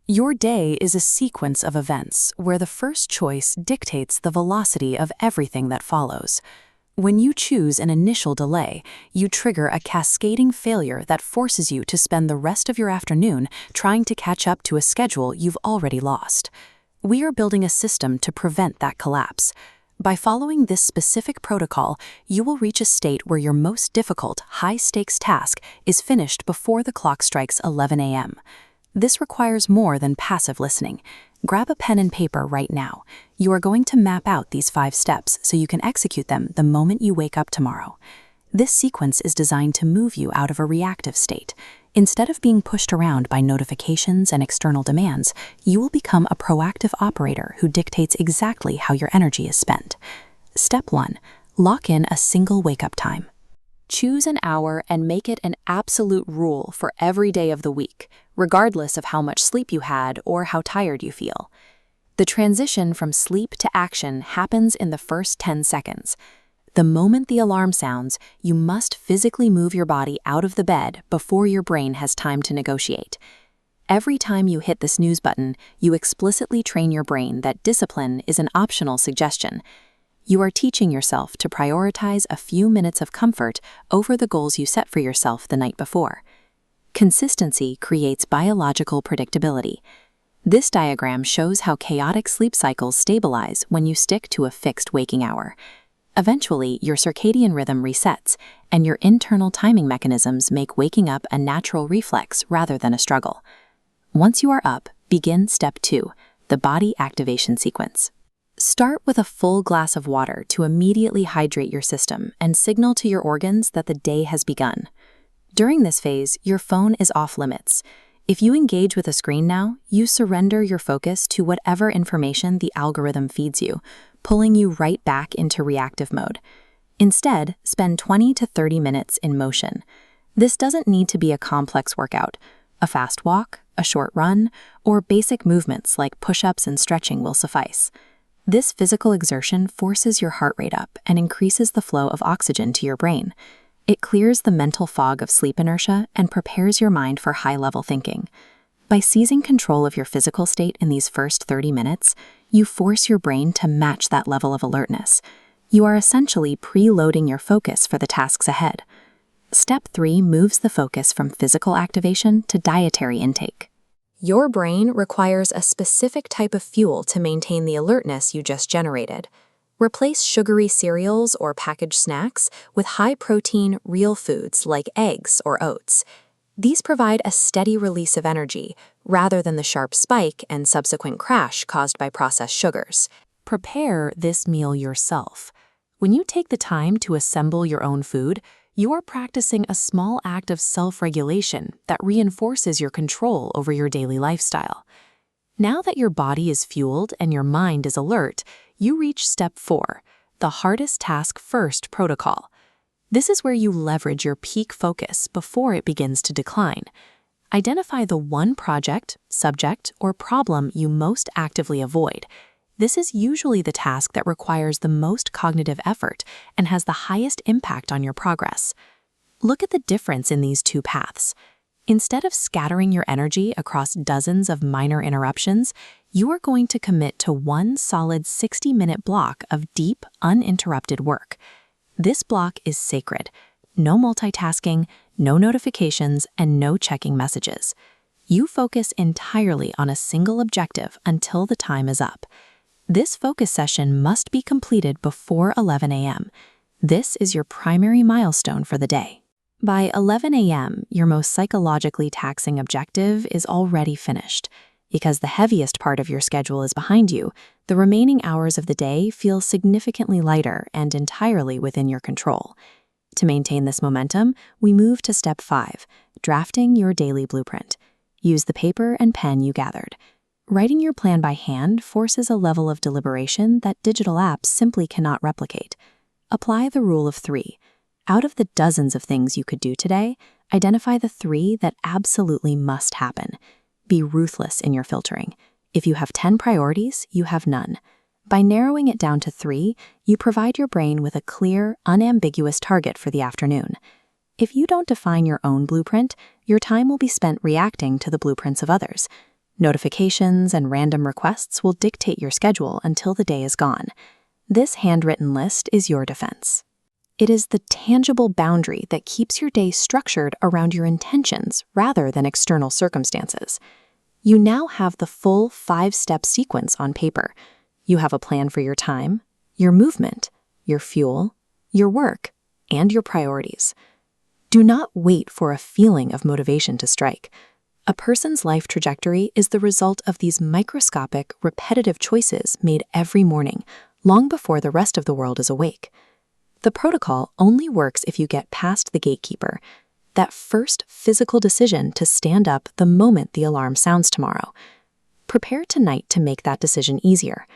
Your day is a sequence of events where the first choice dictates the velocity of everything that follows. When you choose an initial delay, you trigger a cascading failure that forces you to spend the rest of your afternoon trying to catch up to a schedule you've already lost. We are building a system to prevent that collapse. By following this specific protocol, you will reach a state where your most difficult, high-stakes task is finished before the clock strikes 11 a.m. This requires more than passive listening. Grab a pen and paper right now. You are going to map out these 5 steps so you can execute them the moment you wake up tomorrow. This sequence is designed to move you out of a reactive state. Instead of being pushed around by notifications and external demands, you will become a proactive operator who dictates exactly how your energy is spent. Step 1. Lock in a single wake-up time. Choose an hour and make it an absolute rule for every day of the week, regardless of how much sleep you had or how tired you feel. The transition from sleep to action happens in the first 10 seconds. The moment the alarm sounds, you must physically move your body out of the bed before your brain has time to negotiate. Every time you hit the snooze button, you explicitly train your brain that discipline is an optional suggestion. You are teaching yourself to prioritize a few minutes of comfort over the goals you set for yourself the night before. Consistency creates biological predictability. This diagram shows how chaotic sleep cycles stabilize when you stick to a fixed waking hour. Eventually, your circadian rhythm resets, and your internal timing mechanisms make waking up a natural reflex rather than a struggle. Once you are up, begin step 2, the body activation sequence. Start with a full glass of water to immediately hydrate your system and signal to your organs that the day has begun. During this phase, your phone is off limits. If you engage with a screen now, you surrender your focus to whatever information the algorithm feeds you, pulling you right back into reactive mode. Instead, spend 20 to 30 minutes in motion. This doesn't need to be a complex workout. A fast walk, a short run, or basic movements like push-ups and stretching will suffice. This physical exertion forces your heart rate up and increases the flow of oxygen to your brain. It clears the mental fog of sleep inertia and prepares your mind for high-level thinking. By seizing control of your physical state in these first 30 minutes, you force your brain to match that level of alertness. You are essentially preloading your focus for the tasks ahead. Step 3 moves the focus from physical activation to dietary intake. Your brain requires a specific type of fuel to maintain the alertness you just generated. Replace sugary cereals or packaged snacks with high-protein, real foods like eggs or oats. These provide a steady release of energy, rather than the sharp spike and subsequent crash caused by processed sugars. Prepare this meal yourself. When you take the time to assemble your own food, you are practicing a small act of self-regulation that reinforces your control over your daily lifestyle. Now that your body is fueled and your mind is alert, you reach step 4, the hardest task first protocol. This is where you leverage your peak focus before it begins to decline. Identify the one project, subject, or problem you most actively avoid. This is usually the task that requires the most cognitive effort and has the highest impact on your progress. Look at the difference in these 2 paths. Instead of scattering your energy across dozens of minor interruptions, you are going to commit to one solid 60-minute block of deep, uninterrupted work. This block is sacred. No multitasking, no notifications, and no checking messages. You focus entirely on a single objective until the time is up. This focus session must be completed before 11 a.m. This is your primary milestone for the day. By 11 a.m., your most psychologically taxing objective is already finished. Because the heaviest part of your schedule is behind you, the remaining hours of the day feel significantly lighter and entirely within your control. To maintain this momentum, we move to step 5, drafting your daily blueprint. Use the paper and pen you gathered. Writing your plan by hand forces a level of deliberation that digital apps simply cannot replicate. Apply the rule of 3. Out of the dozens of things you could do today, identify the 3 that absolutely must happen. Be ruthless in your filtering. If you have 10 priorities, you have none. By narrowing it down to 3, you provide your brain with a clear, unambiguous target for the afternoon. If you don't define your own blueprint, your time will be spent reacting to the blueprints of others. Notifications and random requests will dictate your schedule until the day is gone. This handwritten list is your defense. It is the tangible boundary that keeps your day structured around your intentions rather than external circumstances. You now have the full 5-step sequence on paper. You have a plan for your time, your movement, your fuel, your work, and your priorities. Do not wait for a feeling of motivation to strike. A person's life trajectory is the result of these microscopic, repetitive choices made every morning, long before the rest of the world is awake. The protocol only works if you get past the gatekeeper, that first physical decision to stand up the moment the alarm sounds tomorrow. Prepare tonight to make that decision easier.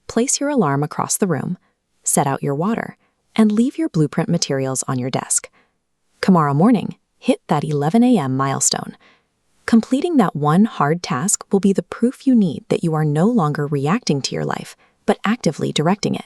Place your alarm across the room, set out your water, and leave your blueprint materials on your desk. Tomorrow morning, hit that 11 a.m. milestone. Completing that one hard task will be the proof you need that you are no longer reacting to your life, but actively directing it.